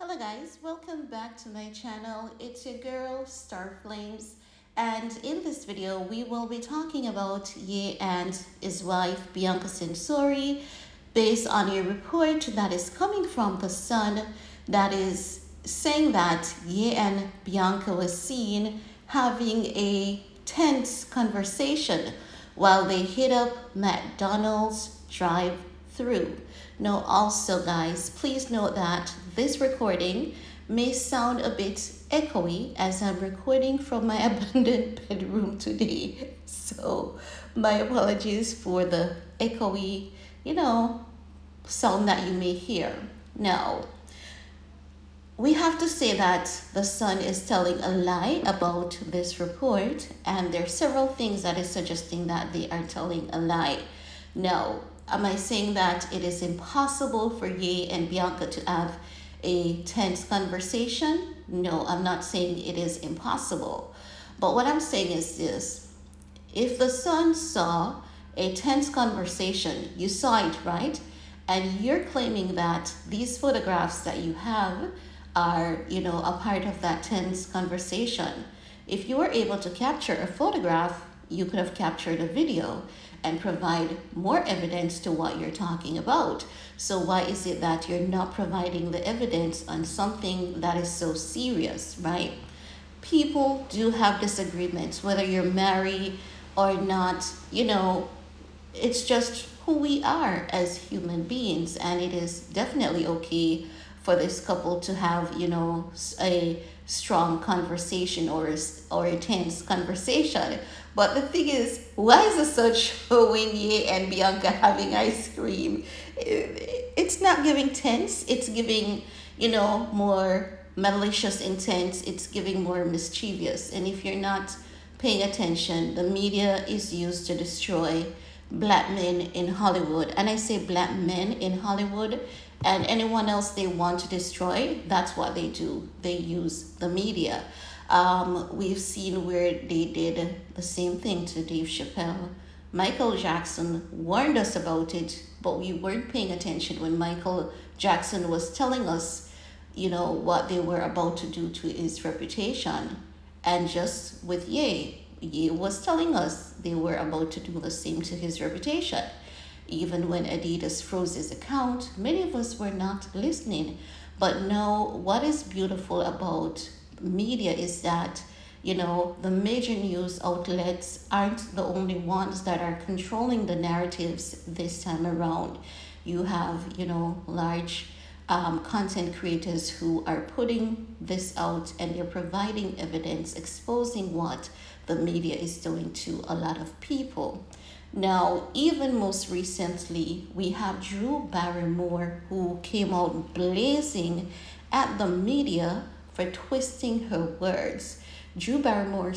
Hello guys, welcome back to my channel. It's your girl Star Flames, and in this video we will be talking about Ye and his wife Bianca Censori based on a report that is coming from The Sun that is saying that Ye and Bianca was seen having a tense conversation while they hit up McDonald's drive-through. Now also guys, please note that this recording may sound a bit echoey as I'm recording from my abandoned bedroom today. So my apologies for the echoey, sound that you may hear. Now, we have to say that The Sun is telling a lie about this report, and there are several things that is suggesting that they are telling a lie. Now, am I saying that it is impossible for Ye and Bianca to have a tense conversation? No, I'm not saying it is impossible. But what I'm saying is this. If The Sun saw a tense conversation, you saw it, right? And you're claiming that these photographs that you have are, a part of that tense conversation. If you were able to capture a photograph, you could have captured a video and provide more evidence to what you're talking about. So why is it that you're not providing the evidence on something that is so serious, right? People do have disagreements, whether you're married or not, it's just who we are as human beings, and it is definitely okay for this couple to have, a strong conversation or a tense conversation. But the thing is, why is the Sun showing Ye and Bianca having ice cream? It's not giving tense. It's giving, more malicious intent. It's giving more mischievous. And if you're not paying attention, the media is used to destroy black men in Hollywood. And I say black men in Hollywood and anyone else they want to destroy. That's what they do. They use the media. We've seen where they did the same thing to Dave Chappelle. Michael Jackson warned us about it, but we weren't paying attention when Michael Jackson was telling us, what they were about to do to his reputation. And just with Ye was telling us they were about to do the same to his reputation. Even when Adidas froze his account, many of us were not listening. But now, what is beautiful about media is that, the major news outlets aren't the only ones that are controlling the narratives this time around. You have, large content creators who are putting this out, and they're providing evidence exposing what the media is doing to a lot of people. Now, even most recently, we have Drew Barrymore, who came out blazing at the media for twisting her words. Drew Barrymore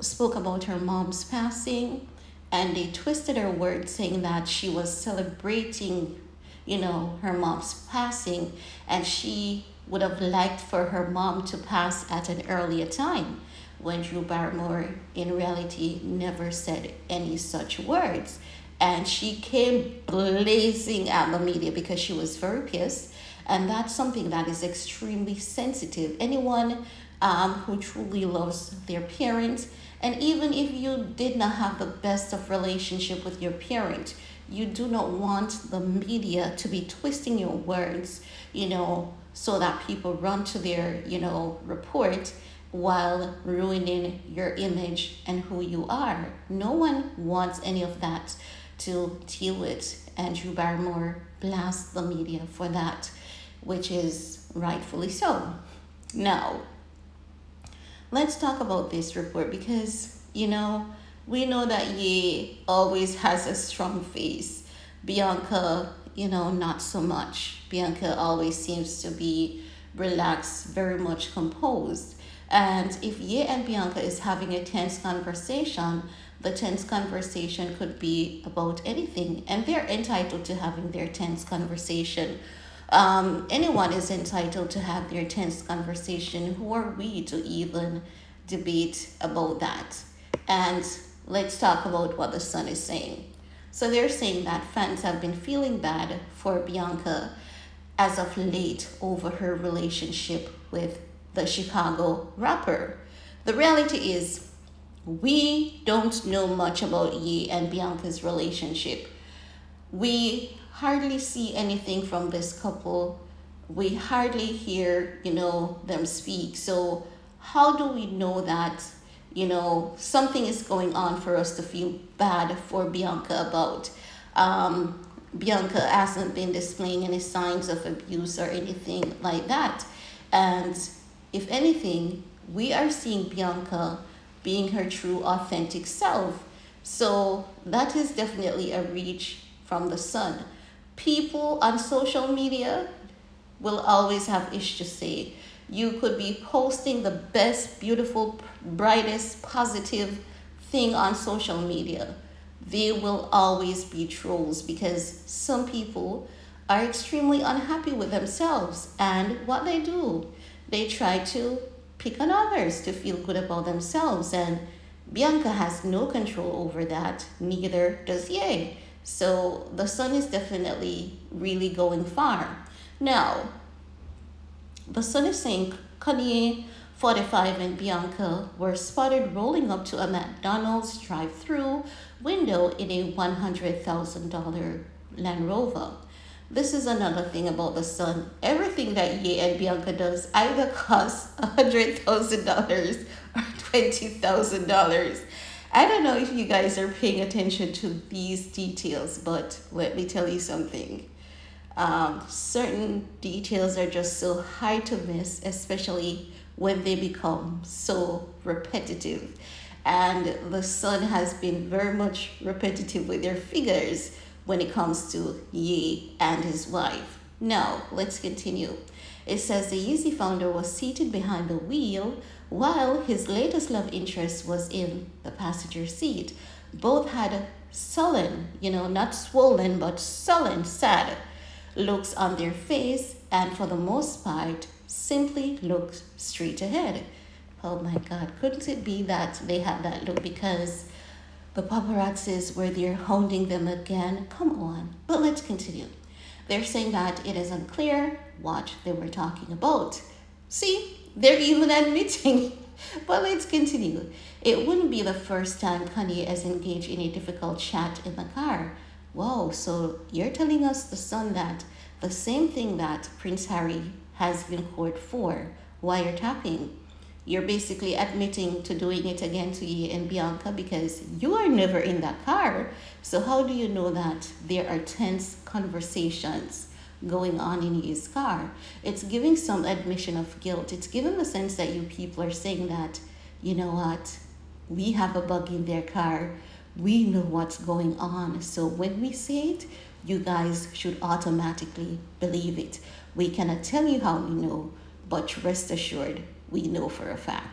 spoke about her mom's passing, and they twisted her words saying that she was celebrating, her mom's passing, and she would have liked for her mom to pass at an earlier time, when Drew Barrymore in reality never said any such words. And she came blazing at the media because she was very pissed. And that's something that is extremely sensitive. Anyone who truly loves their parents, and even if you did not have the best of relationship with your parent, you do not want the media to be twisting your words, so that people run to their, report while ruining your image and who you are. No one wants any of that to deal with, and Drew Barrymore blasts the media for that, which is rightfully so. Now, let's talk about this report because, we know that Ye always has a strong face. Bianca, not so much. Bianca always seems to be relaxed, very much composed. And if Ye and Bianca is having a tense conversation, the tense conversation could be about anything, and they're entitled to having their tense conversation. Anyone is entitled to have their tense conversation. Who are we to even debate about that? And let's talk about what The Sun is saying. So they're saying that fans have been feeling bad for Bianca as of late over her relationship with the Chicago rapper. The reality is, we don't know much about Ye and Bianca's relationship. We hardly see anything from this couple. We hardly hear, them speak. So how do we know that, something is going on for us to feel bad for Bianca about? Bianca hasn't been displaying any signs of abuse or anything like that. And if anything, we are seeing Bianca being her true, authentic self. So that is definitely a reach from the sun. People on social media will always have ish to say. You could be posting the best, beautiful, brightest, positive thing on social media. They will always be trolls because some people are extremely unhappy with themselves, and what they do, they try to pick on others to feel good about themselves, and Bianca has no control over that, neither does Ye. So the sun is definitely really going far. Now, the sun is saying Kanye, 45, and Bianca were spotted rolling up to a McDonald's drive-thru window in a $100,000 Land Rover. This is another thing about the sun. Everything that Ye and Bianca does either costs $100,000 or $20,000. I don't know if you guys are paying attention to these details, but let me tell you something. Certain details are just so hard to miss, especially when they become so repetitive. And the sun has been very much repetitive with their figures when it comes to Ye and his wife. Now, let's continue. It says the Yeezy founder was seated behind the wheel while his latest love interest was in the passenger seat. Both had sullen, not swollen, but sullen, sad looks on their face, and for the most part, simply looked straight ahead. Oh my God, couldn't it be that they had that look because the paparazzis were there hounding them again? Come on, but let's continue. They're saying that it is unclear what they were talking about. See, they're even admitting. But let's continue. It wouldn't be the first time Kanye has engaged in a difficult chat in the car. Whoa, so you're telling us, the son, that the same thing that Prince Harry has been court for, wiretapping, you're basically admitting to doing it again to Ye and Bianca because you are never in that car. So how do you know that there are tense conversations going on in Ye's car? It's giving some admission of guilt. It's giving the sense that you people are saying that, you know what, we have a bug in their car. We know what's going on. So when we say it, you guys should automatically believe it. We cannot tell you how we know, but rest assured, we know for a fact.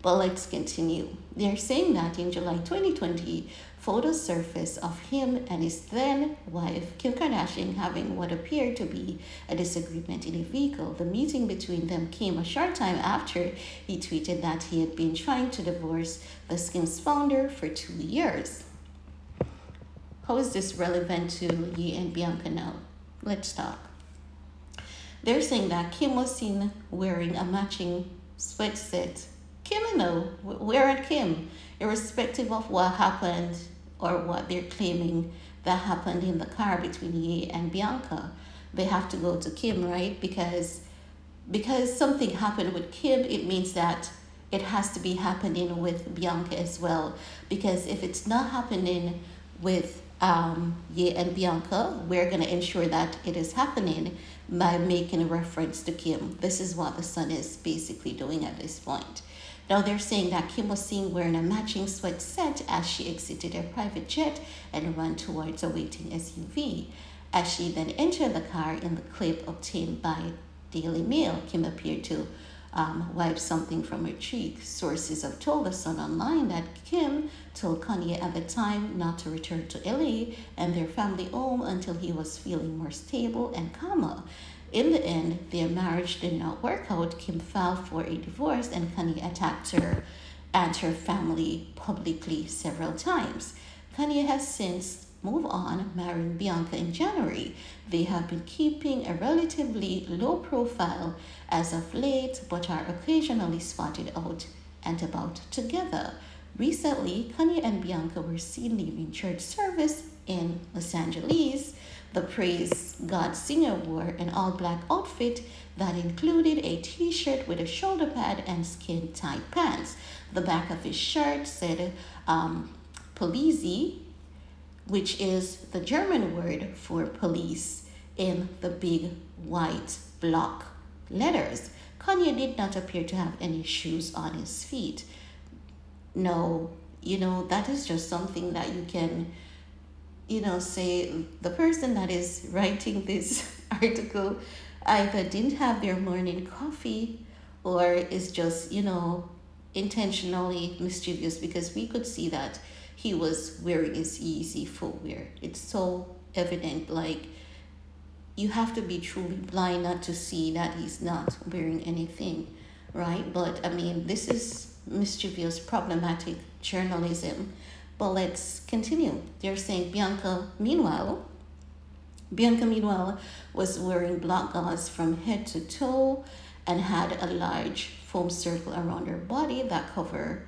But let's continue. They're saying that in July 2020, photos surfaced of him and his then wife, Kim Kardashian, having what appeared to be a disagreement in a vehicle. The meeting between them came a short time after he tweeted that he had been trying to divorce the Skims founder for 2 years. How is this relevant to Ye and Bianca now? Let's talk. They're saying that Kim was seen wearing a matching sweatset. Where at Kim? Irrespective of what happened or what they're claiming that happened in the car between Ye and Bianca, they have to go to Kim, right? Because something happened with Kim, it means that it has to be happening with Bianca as well. Because if it's not happening with Ye and Bianca, we're going to ensure that it is happening by making a reference to Kim. This is what the sun is basically doing at this point. Now they're saying that Kim was seen wearing a matching sweatset as she exited her private jet and ran towards a waiting SUV. As she then entered the car, in the clip obtained by Daily Mail, Kim appeared to wipe something from her cheek. Sources have told the Sun Online that Kim told Kanye at the time not to return to LA and their family home until he was feeling more stable and calmer. In the end, their marriage did not work out. Kim filed for a divorce and Kanye attacked her and her family publicly several times. Kanye has since move on, marrying Bianca in January. They have been keeping a relatively low profile as of late, but are occasionally spotted out and about together. Recently, Kanye and Bianca were seen leaving church service in Los Angeles. The Praise God singer wore an all-black outfit that included a t-shirt with a shoulder pad and skin-tight pants. The back of his shirt said Polizei, which is the German word for police, in the big white block letters. Kanye did not appear to have any shoes on his feet. No, that is just something that you can, say the person that is writing this article either didn't have their morning coffee or is just, intentionally mischievous, because we could see that he was wearing his Yeezy footwear. It's so evident, like, you have to be truly blind not to see that he's not wearing anything, right? But, this is mischievous, problematic journalism. But let's continue. They're saying Bianca, meanwhile, was wearing black gauze from head to toe and had a large foam circle around her body that covered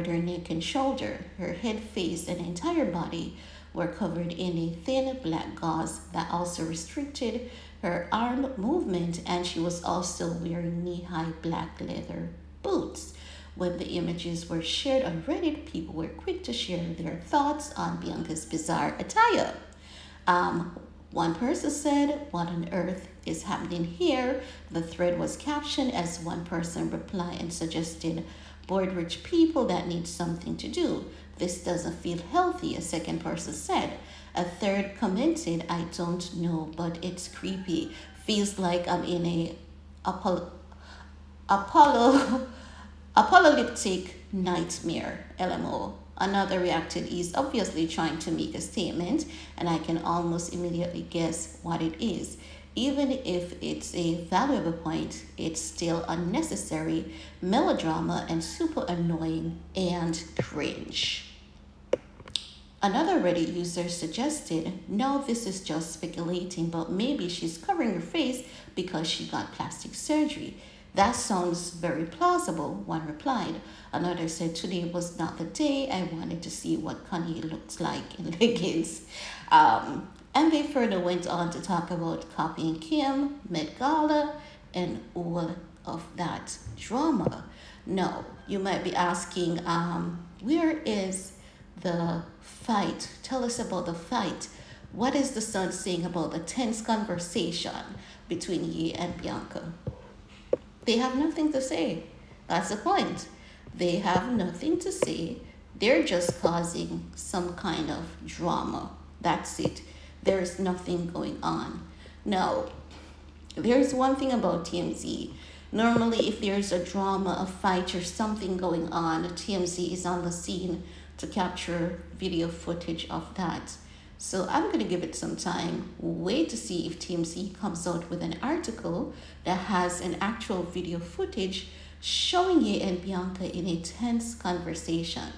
her neck and shoulder. Her head, face, and entire body were covered in a thin black gauze that also restricted her arm movement, and she was also wearing knee-high black leather boots. When the images were shared on Reddit, people were quick to share their thoughts on Bianca's bizarre attire. One person said, "What on earth is happening here?" The thread was captioned as one person replied and suggested, "Bored rich people that need something to do. This doesn't feel healthy," a second person said. A third commented, "I don't know, but it's creepy. Feels like I'm in a apocalyptic nightmare, LMO. Another reacted, "He's obviously trying to make a statement, and I can almost immediately guess what it is. Even if it's a valuable point, it's still unnecessary, melodrama, and super annoying and cringe." Another Reddit user suggested, "No, this is just speculating, but maybe she's covering her face because she got plastic surgery. That sounds very plausible," one replied. Another said, "Today was not the day. I wanted to see what Kanye looks like in leggings." And they further went on to talk about copying Kim, Met Gala, and all of that drama. Now, you might be asking, where is the fight? Tell us about the fight. What is the Sun saying about the tense conversation between Ye and Bianca? They have nothing to say. That's the point. They have nothing to say. They're just causing some kind of drama. That's it. There's nothing going on. Now, there's one thing about TMZ. Normally, if there's a drama, a fight, or something going on, TMZ is on the scene to capture video footage of that. So I'm going to give it some time, wait to see if TMZ comes out with an article that has an actual video footage showing Ye and Bianca in a tense conversation.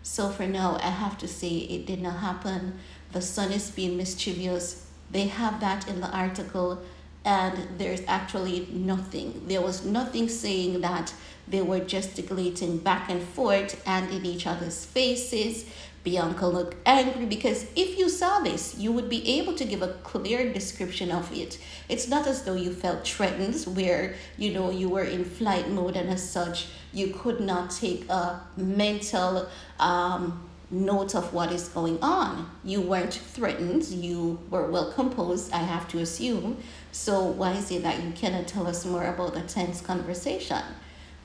So for now, I have to say it did not happen. The Sun is being mischievous. They have that in the article, and there's actually nothing. There was nothing saying that they were gesticulating back and forth and in each other's faces. Bianca looked angry, because if you saw this, you would be able to give a clear description of it. It's not as though you felt threatened, where, you were in flight mode, and as such, you could not take a mental note of what is going on. You weren't threatened. You were well composed, I have to assume. So why is it that you cannot tell us more about the tense conversation?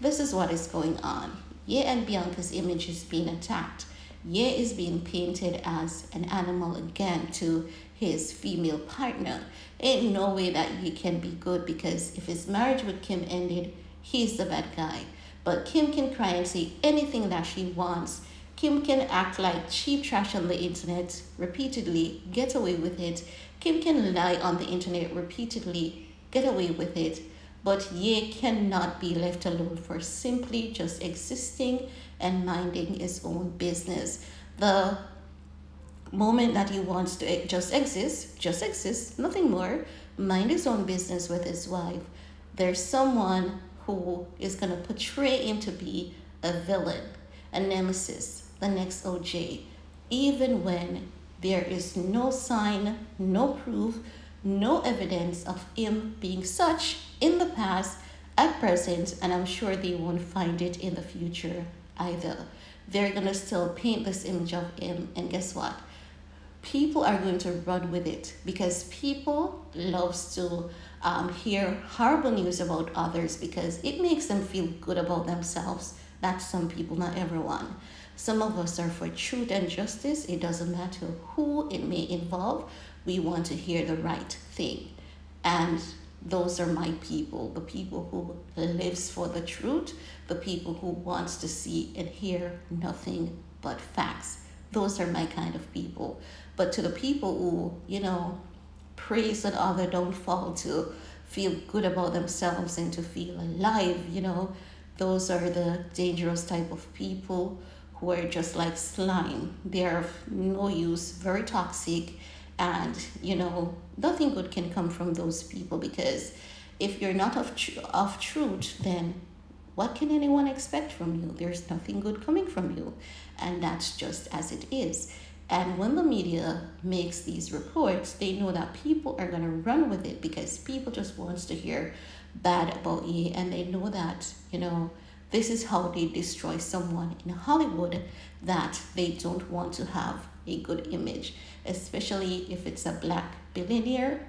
This is what is going on. Ye and Bianca's image is being attacked. Ye is being painted as an animal again to his female partner. Ain't no way that Ye can be good, because if his marriage with Kim ended, he's the bad guy. But Kim can cry and say anything that she wants. Kim can act like cheap trash on the internet repeatedly, get away with it. Kim can lie on the internet repeatedly, get away with it. But Ye cannot be left alone for simply just existing and minding his own business. The moment that he wants to just exist, nothing more, mind his own business with his wife, there's someone who is going to portray him to be a villain, a nemesis, the next OJ, even when there is no sign, no proof, no evidence of him being such in the past, at present, and I'm sure they won't find it in the future either. They're going to still paint this image of him, and guess what? People are going to run with it because people loves to hear horrible news about others because it makes them feel good about themselves. That's some people, not everyone. Some of us are for truth and justice. It doesn't matter who it may involve. We want to hear the right thing. And those are my people, the people who lives for the truth, the people who wants to see and hear nothing but facts. Those are my kind of people. But to the people who, praise another downfall to feel good about themselves and to feel alive, those are the dangerous type of people who are just like slime. They're of no use, very toxic, and nothing good can come from those people, because if you're not of truth, then what can anyone expect from you? There's nothing good coming from you, and that's just as it is. And when the media makes these reports, they know that people are going to run with it because people just wants to hear bad about you, and they know that this is how they destroy someone in Hollywood that they don't want to have a good image, especially if it's a black billionaire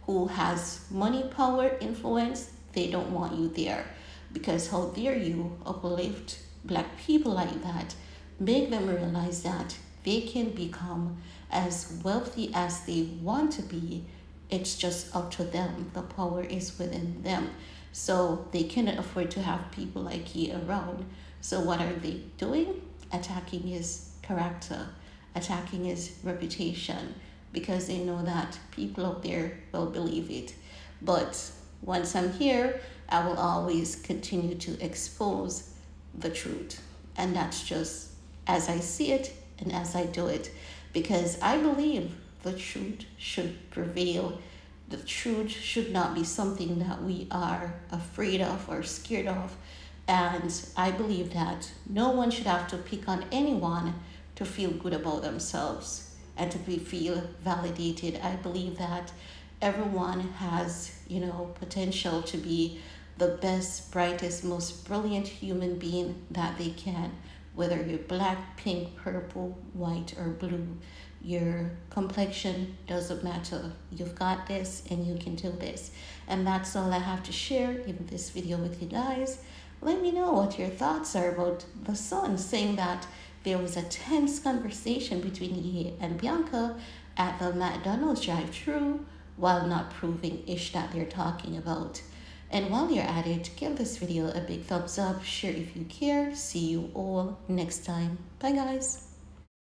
who has money, power, influence. They don't want you there, because how dare you uplift black people like that, make them realize that they can become as wealthy as they want to be. It's just up to them. The power is within them. So they cannot afford to have people like he around. So what are they doing? Attacking his character, attacking his reputation, because they know that people out there will believe it. But once I'm here, I will always continue to expose the truth. And that's just as I see it and as I do it, because I believe the truth should prevail. The truth should not be something that we are afraid of or scared of. And I believe that no one should have to pick on anyone to feel good about themselves and to feel validated. I believe that everyone has, potential to be the best, brightest, most brilliant human being that they can. Whether you're black, pink, purple, white, or blue, your complexion doesn't matter. You've got this and you can do this. And that's all I have to share in this video with you guys. Let me know what your thoughts are about the Sun saying that there was a tense conversation between Ye and Bianca at the McDonald's drive-thru while not proving ish that they're talking about. And while you're at it, give this video a big thumbs up, share if you care. See you all next time. Bye guys.